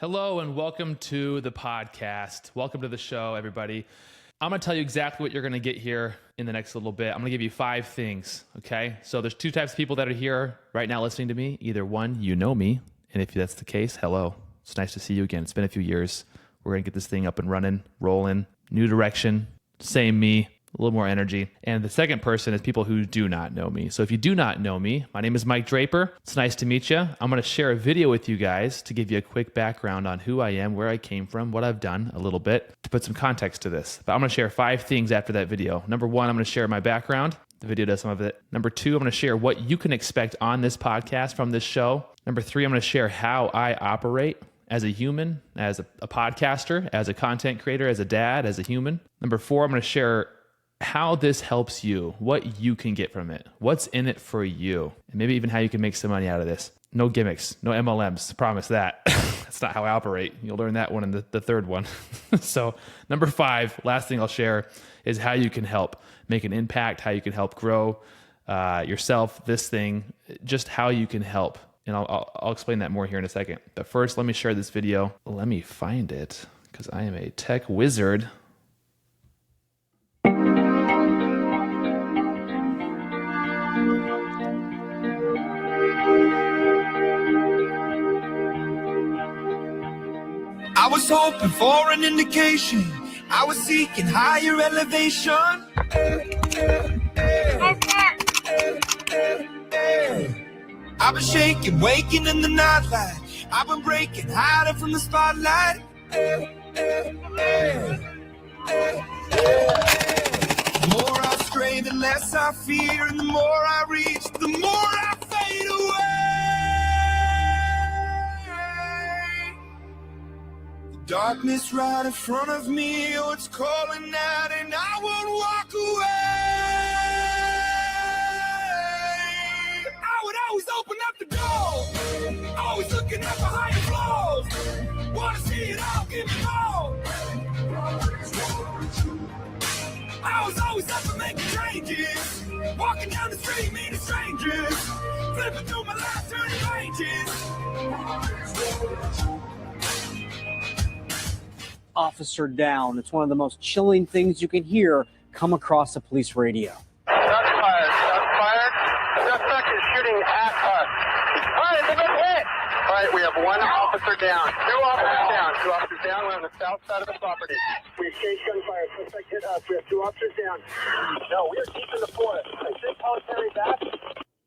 Hello and welcome to the podcast. Welcome to the show, everybody. I'm going to tell you exactly what you're going to get here in the next little bit. I'm going to give you 5 things, okay? So there's 2 types of people that are here right now listening to me. Either one, you know me, and if that's the case, hello. It's nice to see you again. It's been a few years. We're going to get this thing up and running, rolling, new direction, same me, a little more energy. And the second person is people who do not know me. So if you do not know me, my name is Mike Draper. It's nice to meet you. I'm going to share a video with you guys to give you a quick background on who I am, where I came from, what I've done a little bit to put some context to this. But I'm going to share 5 things after that video. Number 1, I'm going to share my background. The video does some of it. Number 2, I'm going to share what you can expect on this podcast from this show. Number 3, I'm going to share how I operate as a human, as a podcaster, as a content creator, as a dad, as a human. Number 4, I'm going to share how this helps you, what you can get from it, what's in it for you, and maybe even how you can make some money out of this. No gimmicks, no MLMs, promise that. That's not how I operate. You'll learn that one in the third one. So number 5, last thing I'll share is how you can help make an impact, how you can help grow yourself, this thing, just how you can help. And I'll explain that more here in a second. But first, let me share this video. Let me find it because I am a tech wizard. I was hoping for an indication. I was seeking higher elevation. I've been shaking, waking in the nightlight. I've been breaking, hiding from the spotlight. The more I stray, the less I fear, and the more I reach, the more I fade away. Darkness right in front of me, oh, it's calling out, and I won't walk away. I would always open up the door, always looking up for higher floors. Wanna see it all, give me more. I was always up for making changes, walking down the street, meeting strangers, flipping through my life, turning pages. Officer down. It's one of the most chilling things you can hear come across a police radio. Shots fired. Shots fired. Suspect is shooting at us. All right, it's a good hit. All right, we have 1 officer down. 2 officers down. 2 officers down. We're on the south side of the property. We exchanged gunfire. Suspect hit us. We have 2 officers down. No, we are deep in the forest. I think military back.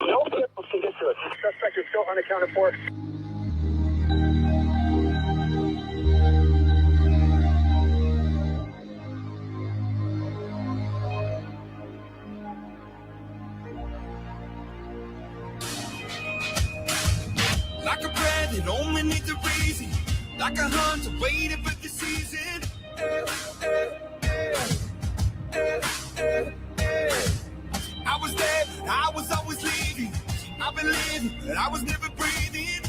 No vehicles can get to us. The suspect is still unaccounted for. Like a brand that only needs a reason, like a hunter waiting for the season. I was there, but I was always leaving. I've been living, but I was never breathing.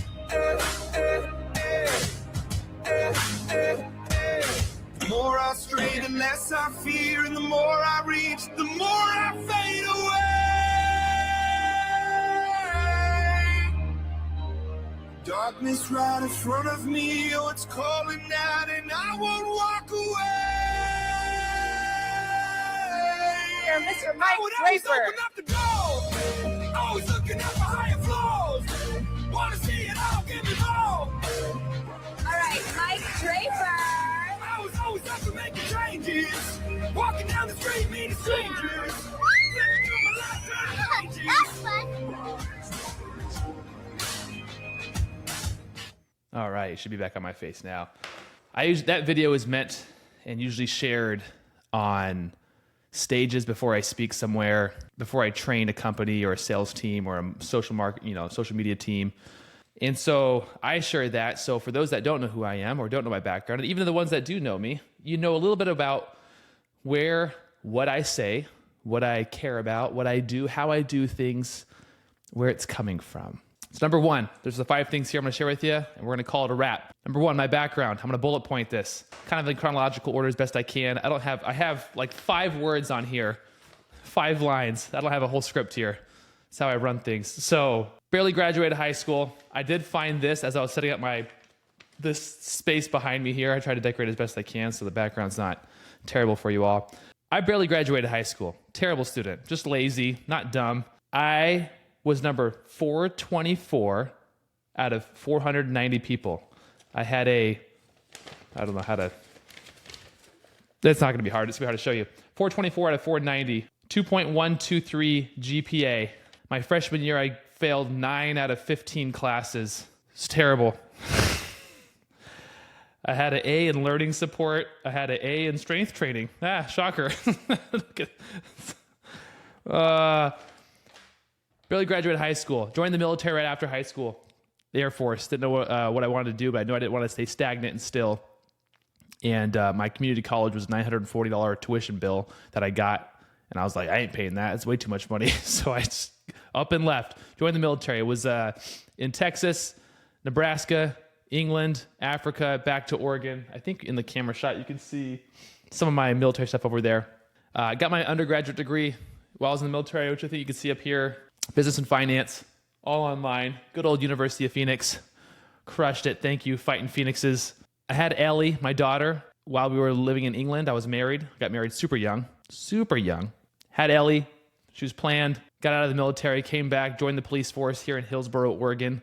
The more I stray, the less I fear, and the more I reach, the more I fade away. Darkness right in front of me, oh, it's calling out, and I won't walk away. Here, Mr. Mike I would always Draper. open up the door, always looking up for higher floors. Wanna see it all, give me more. All right, Mike Draper. I was always up for making changes, walking down the street, meeting strangers, flipping through my life, turning pages. All right, it should be back on my face now. That video is meant and usually shared on stages before I speak somewhere, before I train a company or a sales team or a social media team. And so I share that. So for those that don't know who I am or don't know my background, and even the ones that do know me, you know a little bit about what I say, what I care about, what I do, how I do things, where it's coming from. So number 1, there's the 5 things here I'm going to share with you, and we're going to call it a wrap. Number 1, my background. I'm going to bullet point this, kind of in chronological order as best I can. I have like 5 words on here, 5 lines. I don't have a whole script here. That's how I run things. So barely graduated high school. I did find this as I was setting up my this space behind me here. I try to decorate as best I can so the background's not terrible for you all. I barely graduated high school. Terrible student. Just lazy, not dumb. I was number 424 out of 490 people. I had I don't know how to, that's not going to be hard. It's going to be hard to show you. 424 out of 490, 2.123 GPA. My freshman year, I failed 9 out of 15 classes. It's terrible. I had an A in learning support. I had an A in strength training. Shocker. Barely graduated high school. Joined the military right after high school. The Air Force. Didn't know what I wanted to do, but I knew I didn't want to stay stagnant and still. And my community college was $940 tuition bill that I got. And I was like, I ain't paying that. It's way too much money. So I just up and left. Joined the military. It was in Texas, Nebraska, England, Africa, back to Oregon. I think in the camera shot, you can see some of my military stuff over there. Got my undergraduate degree while I was in the military, which I think you can see up here. Business and finance, all online. Good old University of Phoenix. Crushed it. Thank you, Fighting Phoenixes. I had Ellie, my daughter, while we were living in England. I was married. Got married super young. Had Ellie. She was planned. Got out of the military, came back, joined the police force here in Hillsboro, Oregon.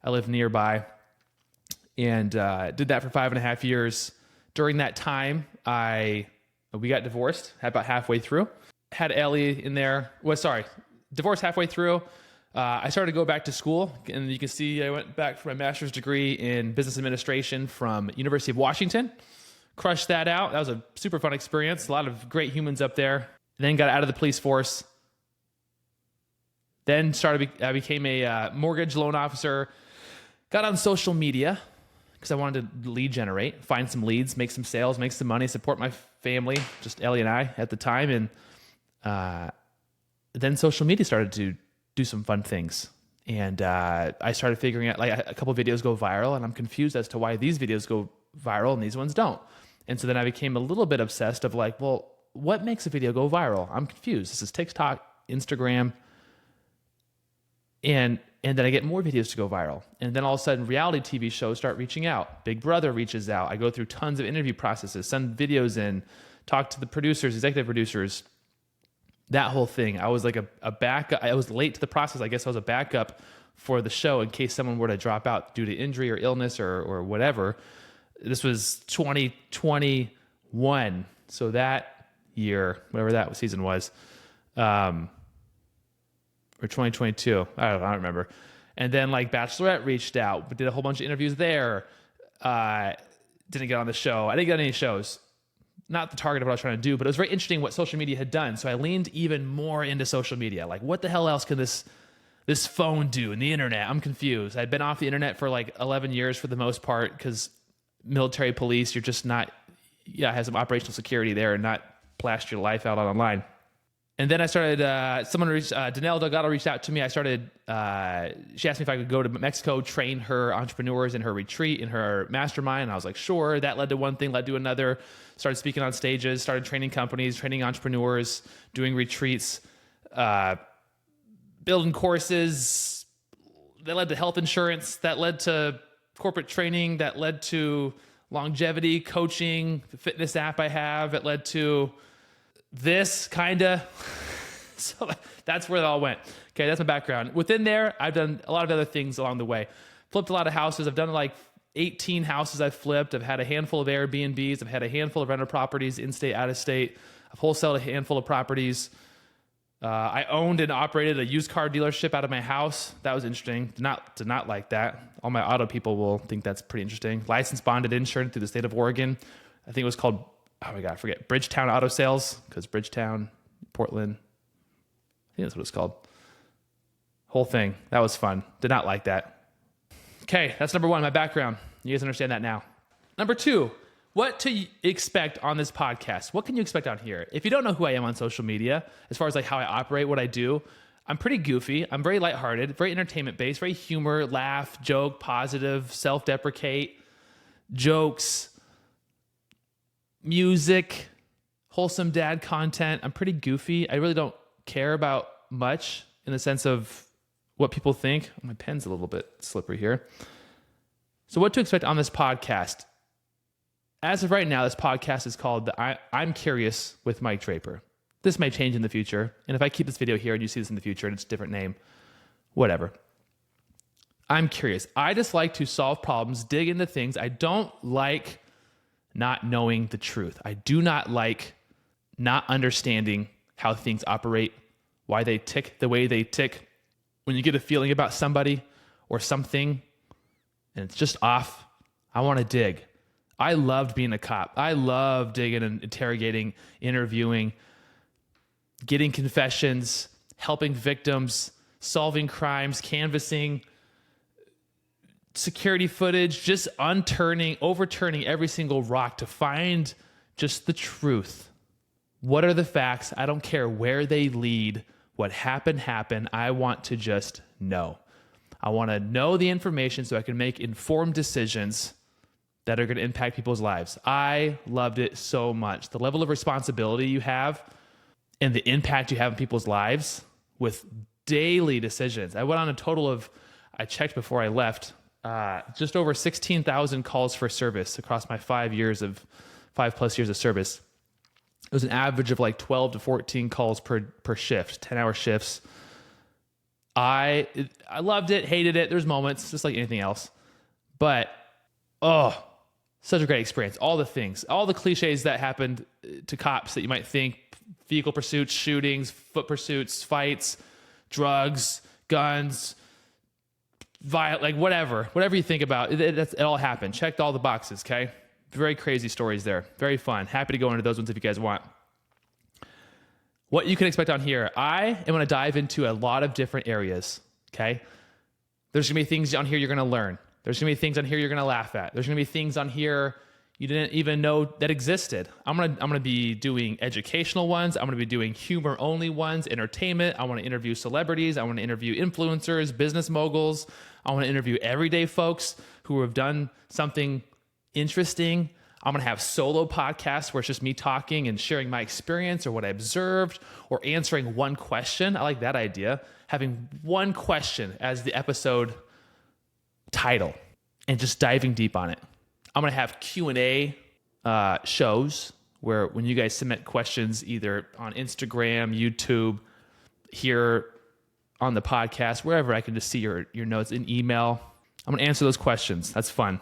I live nearby. And did that for 5.5 years. During that time, we got divorced about halfway through. Had Ellie in there. Divorced halfway through. I started to go back to school, and you can see I went back for my master's degree in business administration from University of Washington. Crushed that out. That was a super fun experience. A lot of great humans up there. Then got out of the police force. Then I became a mortgage loan officer. Got on social media because I wanted to lead generate, find some leads, make some sales, make some money, support my family, just Ellie and I at the time. And then social media started to do some fun things. And I started figuring out, like, a couple of videos go viral, and I'm confused as to why these videos go viral and these ones don't. And so then I became a little bit obsessed of like, well, what makes a video go viral? I'm confused. This is TikTok, Instagram, and then I get more videos to go viral. And then all of a sudden, reality TV shows start reaching out. Big Brother reaches out. I go through tons of interview processes, send videos in, talk to the producers, executive producers, that whole thing. I was like a backup. I was late to the process. I guess I was a backup for the show in case someone were to drop out due to injury or illness or whatever. This was 2021. So that year, whatever that season was, or 2022. I don't remember. And then like Bachelorette reached out, but did a whole bunch of interviews there. Didn't get on the show. I didn't get any shows. Not the target of what I was trying to do, but it was very interesting what social media had done. So I leaned even more into social media. Like, what the hell else can this phone do and the internet? I'm confused. I'd been off the internet for like 11 years for the most part because military police, you're just not, have some operational security there and not blast your life out online. And then I started, Danelle Delgado reached out to me. She asked me if I could go to Mexico, train her entrepreneurs in her retreat, in her mastermind. And I was like, sure. That led to one thing, led to another. Started speaking on stages, started training companies, training entrepreneurs, doing retreats, building courses. That led to health insurance. That led to corporate training. That led to longevity coaching, the fitness app I have. It led to this kind of. So that's where it all went. Okay, that's my background. Within there, I've done a lot of other things along the way. Flipped a lot of houses. I've done like 18 houses I've flipped. I've had a handful of Airbnbs. I've had a handful of rental properties, in-state, out-of-state. I've wholesaled a handful of properties. I owned and operated a used car dealership out of my house. That was interesting. Did not like that. All my auto people will think that's pretty interesting. Licensed, bonded, insured through the state of Oregon. I think it was called, oh my God, I forget. Bridgetown Auto Sales, because Bridgetown, Portland. I think that's what it's called. Whole thing. That was fun. Did not like that. Okay, that's number one, my background. You guys understand that now. Number two, what to expect on this podcast. What can you expect on here? If you don't know who I am on social media, as far as like how I operate, what I do, I'm pretty goofy. I'm very lighthearted, very entertainment-based, very humor, laugh, joke, positive, self-deprecate, jokes, music, wholesome dad content. I'm pretty goofy. I really don't care about much in the sense of what people think. My pen's a little bit slippery here. So what to expect on this podcast? As of right now, this podcast is called I'm Curious with Mike Draper. This may change in the future. And if I keep this video here and you see this in the future and it's a different name, whatever. I'm curious. I just like to solve problems, dig into things. I don't like not knowing the truth. I do not like not understanding how things operate, why they tick the way they tick. When you get a feeling about somebody or something and it's just off, I want to dig. I loved being a cop. I love digging and interrogating, interviewing, getting confessions, helping victims, solving crimes, canvassing, security footage, just overturning every single rock to find just the truth. What are the facts? I don't care where they lead. What happened. I want to just know. I want to know the information so I can make informed decisions that are going to impact people's lives. I loved it so much. The level of responsibility you have and the impact you have in people's lives with daily decisions. I went on a total of, I checked before I left, just over 16,000 calls for service across my 5+ years of service. It was an average of like 12 to 14 calls per shift, 10-hour shifts. I loved it, hated it. There's moments, just like anything else. But, such a great experience. All the things, all the cliches that happened to cops that you might think, vehicle pursuits, shootings, foot pursuits, fights, drugs, guns, like whatever you think about, it all happened. Checked all the boxes, okay? Very crazy stories there. Very fun. Happy to go into those ones if you guys want. What you can expect on here, I am going to dive into a lot of different areas, okay? There's going to be things on here you're going to learn. There's going to be things on here you're going to laugh at. There's going to be things on here you didn't even know that existed. I'm going to be doing educational ones. I'm going to be doing humor only ones, entertainment. I want to interview celebrities. I want to interview influencers, business moguls. I want to interview everyday folks who have done something interesting. I'm going to have solo podcasts where it's just me talking and sharing my experience or what I observed or answering one question. I like that idea. Having one question as the episode title and just diving deep on it. I'm going to have Q&A shows where when you guys submit questions either on Instagram, YouTube, here on the podcast, wherever I can just see your notes in email, I'm going to answer those questions. That's fun.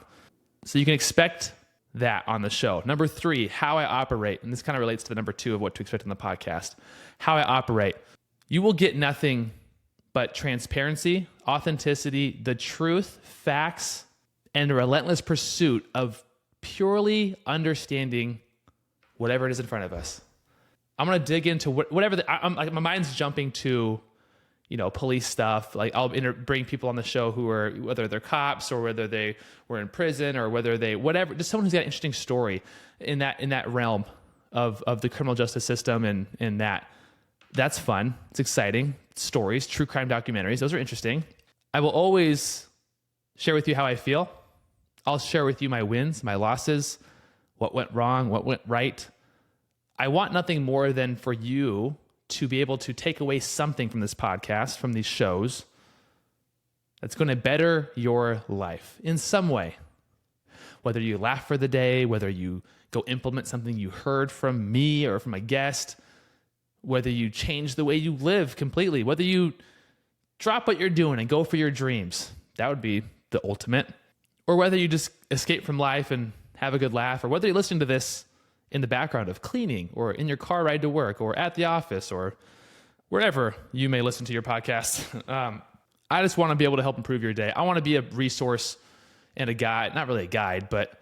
So you can expect that on the show. Number 3, how I operate. And this kind of relates to the number 2 of what to expect on the podcast. How I operate. You will get nothing but transparency, authenticity, the truth, facts, and a relentless pursuit of purely understanding whatever it is in front of us. I'm going to dig into whatever my mind's jumping to, police stuff. Like I'll bring people on the show who are, whether they're cops or whether they were in prison or whether whatever, just someone who's got an interesting story in that realm of the criminal justice system and that's fun. It's exciting. Stories, true crime documentaries. Those are interesting. I will always share with you how I feel. I'll share with you my wins, my losses, what went wrong, what went right. I want nothing more than for you to be able to take away something from this podcast, from these shows, that's going to better your life in some way. Whether you laugh for the day, whether you go implement something you heard from me or from a guest, whether you change the way you live completely, whether you drop what you're doing and go for your dreams. That would be the ultimate. Or whether you just escape from life and have a good laugh, or whether you're listening to this in the background of cleaning or in your car ride to work or at the office or wherever you may listen to your podcast. I just want to be able to help improve your day. I want to be a resource and a guide, not really a guide, but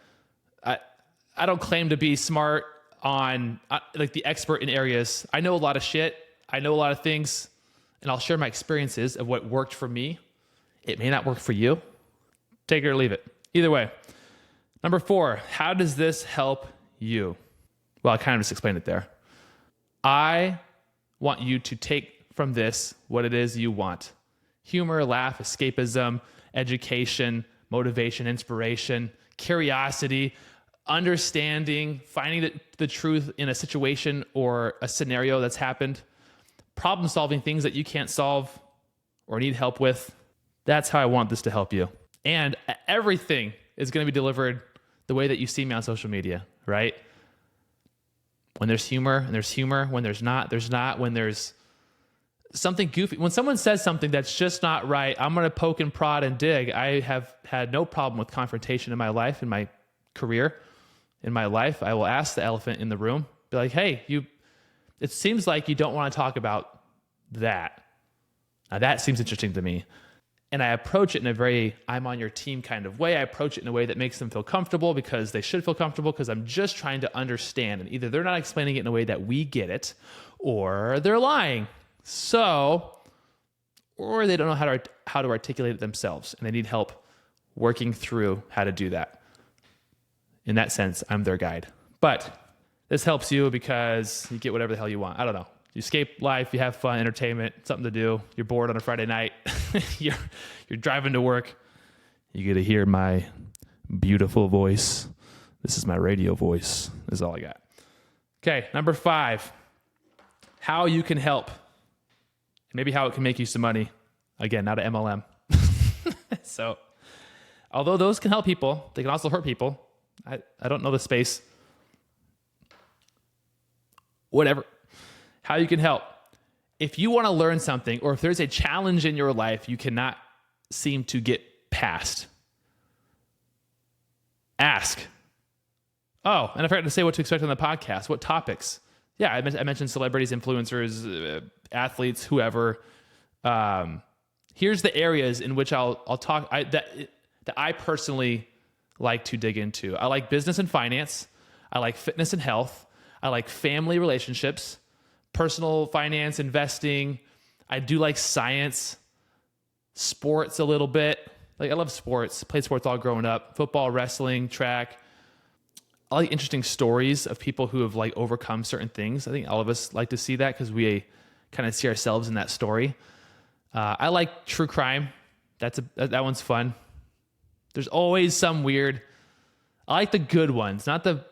I don't claim to be smart on like the expert in areas. I know a lot of shit. I know a lot of things, and I'll share my experiences of what worked for me. It may not work for you. Take it or leave it. Either way. Number 4, how does this help you? Well, I kind of just explained it there. I want you to take from this what it is you want. Humor, laugh, escapism, education, motivation, inspiration, curiosity, understanding, finding the truth in a situation or a scenario that's happened, problem solving things that you can't solve or need help with. That's how I want this to help you. And everything is going to be delivered the way that you see me on social media, right? When there's humor, and there's humor. When there's not, there's not. When there's something goofy, when someone says something that's just not right, I'm going to poke and prod and dig. I have had no problem with confrontation in my life, in my career, in my life. I will ask the elephant in the room, be like, hey, it seems like you don't want to talk about that. Now that seems interesting to me. And I approach it in a very, I'm on your team kind of way. I approach it in a way that makes them feel comfortable because they should feel comfortable because I'm just trying to understand. And either they're not explaining it in a way that we get it or they're lying. Or they don't know how to articulate it themselves and they need help working through how to do that. In that sense, I'm their guide. But this helps you because you get whatever the hell you want. I don't know. You escape life, you have fun, entertainment, something to do. You're bored on a Friday night. you're driving to work. You get to hear my beautiful voice. This is my radio voice. This is all I got. Okay, number 5. How you can help. Maybe how it can make you some money. Again, not an MLM. So, although those can help people, they can also hurt people. I don't know the space. Whatever. How you can help. If you want to learn something, or if there's a challenge in your life you cannot seem to get past, ask. Oh, and I forgot to say what to expect on the podcast. What topics? Yeah, I mentioned celebrities, influencers, athletes, whoever. Here's the areas in which I'll talk that I personally like to dig into. I like business and finance. I like fitness and health. I like family relationships, personal finance, investing. I do like science, sports a little bit. Like I love sports. Played sports all growing up. Football, wrestling, track. I like interesting stories of people who have like overcome certain things. I think all of us like to see that because we kind of see ourselves in that story. I like true crime. That one's fun. There's always some weird. I like the good ones, not the.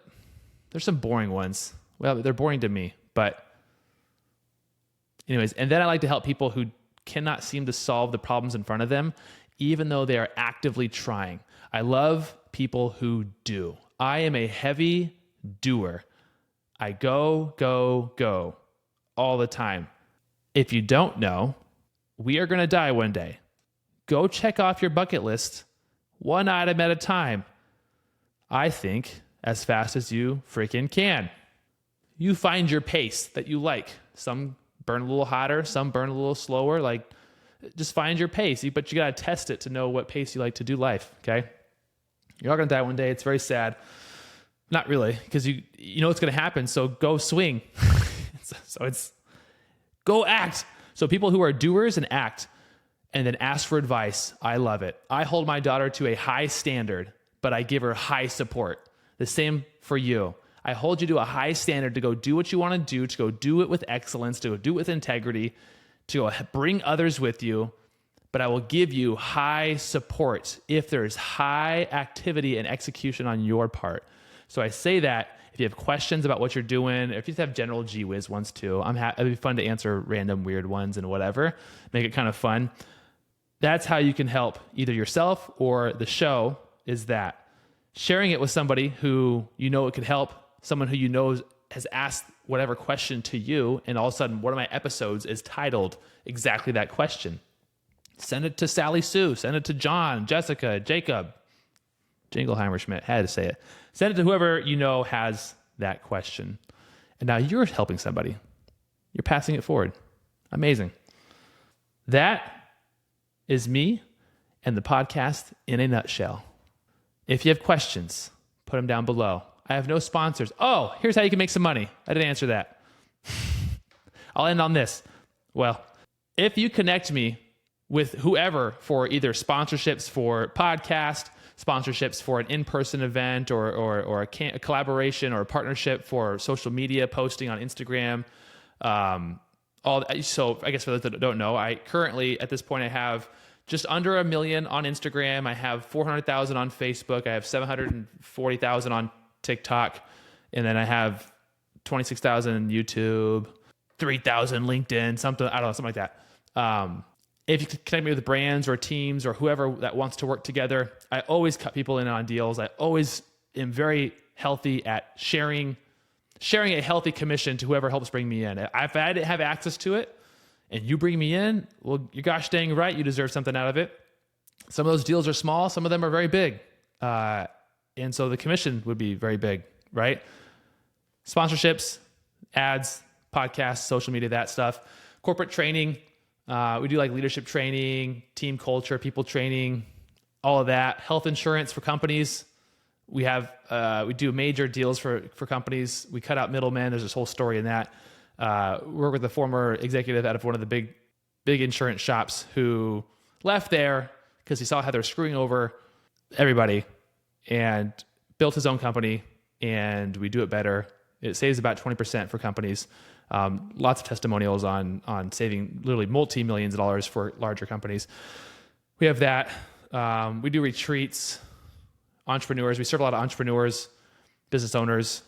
There's some boring ones. Well, they're boring to me, but anyways. And then I like to help people who cannot seem to solve the problems in front of them, even though they are actively trying. I love people who do. I am a heavy doer. I go all the time. If you don't know, we are going to die one day. Go check off your bucket list one item at a time. I think as fast as you freaking can. You find your pace that you like. Some burn a little hotter, some burn a little slower. Like, just find your pace. But you got to test it to know what pace you like to do life, okay? You're all going to die one day. It's very sad. Not really, because you know what's going to happen, so go swing. So it's go act. So people who are doers and act and then ask for advice, I love it. I hold my daughter to a high standard, but I give her high support. The same for you. I hold you to a high standard to go do what you want to do, to go do it with excellence, to go do it with integrity, to go bring others with you, but I will give you high support if there's high activity and execution on your part. So I say that if you have questions about what you're doing, if you just have general gee whiz ones too, it'd be fun to answer random weird ones and whatever, make it kind of fun. That's how you can help either yourself or the show, is that sharing it with somebody who you know it could help, someone who you know has asked whatever question to you, and all of a sudden one of my episodes is titled exactly that question. Send it to Sally Sue, send it to John, Jessica, Jacob, Jingleheimer Schmidt, had to say it. Send it to whoever you know has that question. And now you're helping somebody. You're passing it forward. Amazing. That is me and the podcast in a nutshell. If you have questions, put them down below. I have no sponsors. Oh, here's how you can make some money. I didn't answer that. I'll end on this. Well, if you connect me with whoever for either sponsorships for podcast, sponsorships for an in-person event, or a collaboration or a partnership for social media posting on Instagram. So I guess for those that don't know, I currently at this point I have just under 1 million on Instagram. I have 400,000 on Facebook. I have 740,000 on TikTok, and then I have 26,000 YouTube, 3,000 LinkedIn, something like that. If you could connect me with brands or teams or whoever that wants to work together, I always cut people in on deals. I always am very healthy at sharing a healthy commission to whoever helps bring me in. If I didn't have access to it and you bring me in, well, you're gosh dang right, you deserve something out of it. Some of those deals are small, some of them are very big. And so the commission would be very big, right? Sponsorships, ads, podcasts, social media, that stuff. Corporate training. We do like leadership training, team culture, people training, all of that. Health insurance for companies. We do major deals for companies. We cut out middlemen. There's this whole story in that. Work with a former executive out of one of the big insurance shops who left there because he saw how they're screwing over everybody and built his own company, and we do it better. It saves about 20% for companies. Lots of testimonials on saving literally multi-millions of dollars for larger companies. We have that. We do retreats, entrepreneurs. We serve a lot of entrepreneurs, business owners.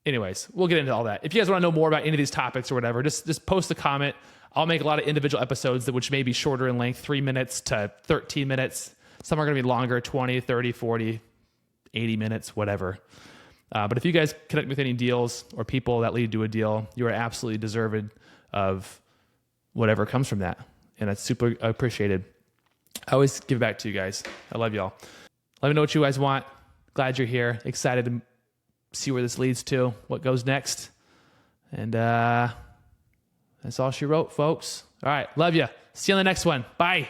Anyways, we'll get into all that. If you guys want to know more about any of these topics or whatever, just post a comment. I'll make a lot of individual episodes which may be shorter in length, 3 minutes to 13 minutes. Some are going to be longer, 20, 30, 40, 80 minutes, whatever. But if you guys connect with any deals or people that lead to a deal, you are absolutely deserving of whatever comes from that. And that's super appreciated. I always give back to you guys. I love y'all. Let me know what you guys want. Glad you're here. Excited to see where this leads to, what goes next. And that's all she wrote, folks. All right. Love you. See you on the next one. Bye.